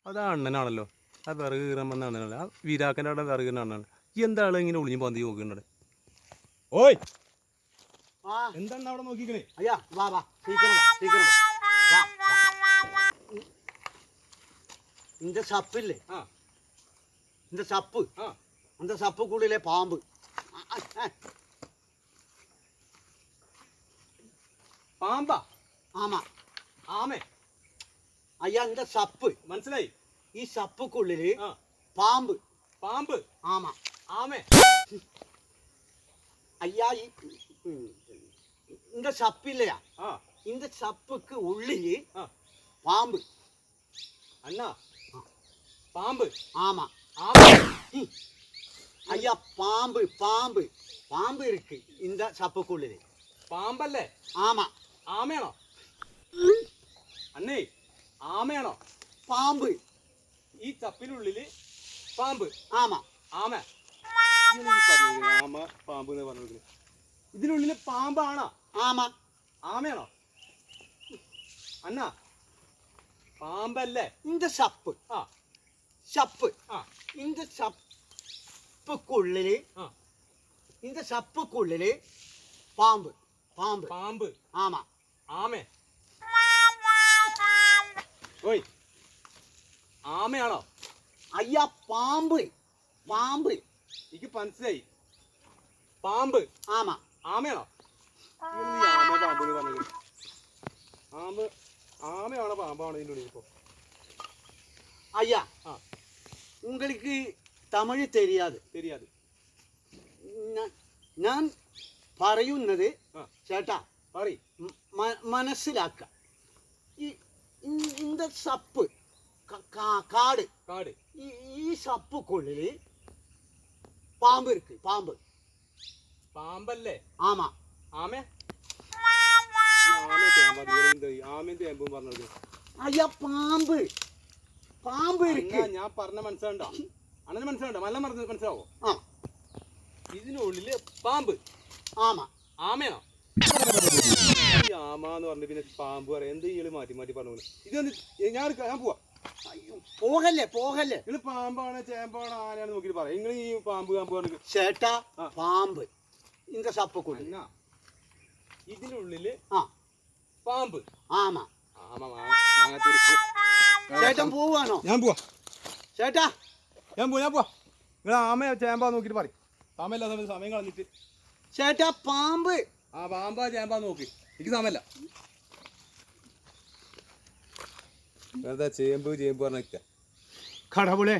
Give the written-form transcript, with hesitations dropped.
അത് അണ്ണനാണല്ലോ. ആ വിറക് കീറാൻ വന്ന അണ്ണനല്ലേ, ആ വീരാക്കൻ്റെ അവിടെ വിറക് അണ്ണനാണ്. ഈ എന്താളും ഇങ്ങനെ ഒളിഞ്ഞു പന്തി നോക്കുന്നുണ്ട്. ഓയ്, എന്താണ് അവിടെ നോക്കിക്കണേ? അയ്യാ വാ വാ, സീക്കിരം വാ. இந்த சப்பில்லை இந்த சப்பு அந்த சப்புக்குள்ளிலே பாம்பு. പാമ്പാ? ആമാ ആമേ? അയ്യാ இந்த സപ്പ് മനസ്സിലായി. ഈ സപ്പുക്കുള്ളില് പാമ്പ്. പാമ്പ്? ആമാ. ആമേ? ஐயா இந்த சப்பு இல்லையா, இந்த சப்புக்கு உள்ளிலே பாம்பு. அண்ணா பாம்பு? ஆமா. ஐயா பாம்பு பாம்பு பாம்பு இருக்கு இந்த சப்புக்குள்ளிலே. പാമ്പല്ലേ? ஆமா. ആമയാണോ അണ്ണേ? ആമയാണോ? പാമ്പ്. ഈ ചപ്പിനുള്ളില് പാമ്പ്? ആമാ. ആമ? ആമ പാമ്പ് എന്ന് പറഞ്ഞു. ഇതിനുള്ളില് പാമ്പാണോ? ആമാ. ആമയാണോ? അണ്ണാ പാമ്പല്ലേ? இந்த சப்பு சப்பு இந்த சப்புக்குள்ளிலே இந்த சப்புக்குள்ளிலே பாம்பு. பாம்பு പാമ്പ്? ஆமா. ആമേ? ഓയ്, ആമയാണോ? ஐயா பாம்பு பாம்பு. എനിക്ക് മനസ്സിലായി, പാമ്പ്. ஆமா. ആമയാണോ? ആമ പാമ്പ് എന്ന് പറഞ്ഞത്. ആമയാണോ പാമ്പാണോ ഇതിൻ്റെ ഉള്ളിൽ? ഇപ്പോൾ ஐயா உங்களுக்கு தமிழ் தெரியாது. ഞാൻ പറയുന്നത് ചേട്ടാ മനസ്സിലാക്ക. இந்த சப்பு காடு ഈ சப்புக்குള്ളില് പാമ്പ് இருக்கு. പാമ്പ്. പാമ്പല്ലേ? ആമാ. ആമേ? ആമയും തേമ്പും പറഞ്ഞത്. അയ്യാ പാമ്പ് പാമ്പ് ഇருக்கு. ഞാൻ പറഞ്ഞ മനസ്സിലാണ്ടോ? അണ്ണന് മനസ്സിലാണ്ടോ? നല്ല മനസ്സിലാവോ? ഇതിനുള്ളില് പാമ്പ്? ആമാ. ആമയാണോ? ആമാന്ന് പറഞ്ഞു പിന്നെ പാമ്പ് പറയാം. എന്ത് ഇയാള് മാറ്റി മാറ്റി പറഞ്ഞു? ഇതൊന്ന് ഞാൻ പോവാ. പോകല്ലേ. നിങ്ങള് പാമ്പാണ് ചേമ്പാണ് ആനയാണ് നോക്കിട്ട് പറയാം. നിങ്ങൾ ഈ പാമ്പ് പറഞ്ഞു ചേട്ടാ. പാമ്പ് இந்த சப்புக்குள்ள ഇതിനുള്ളില് പാമ്പ്? ആമാ. ചേട്ടൻ ചേട്ടൻ പോവാണോ? ഞാൻ പോവാ ചേട്ടാ. ഞാൻ പോവാ. നിങ്ങൾ ആമ ചേമ്പാ നോക്കിട്ട് പറയും. സമയമില്ല സമയം കളഞ്ഞിട്ട്. ചേട്ടാ പാമ്പ്. പാമ്പാ ചേമ്പാ നോക്കി. എനിക്ക് സമയമില്ല. ചേമ്പ് പറഞ്ഞ കടവുളെ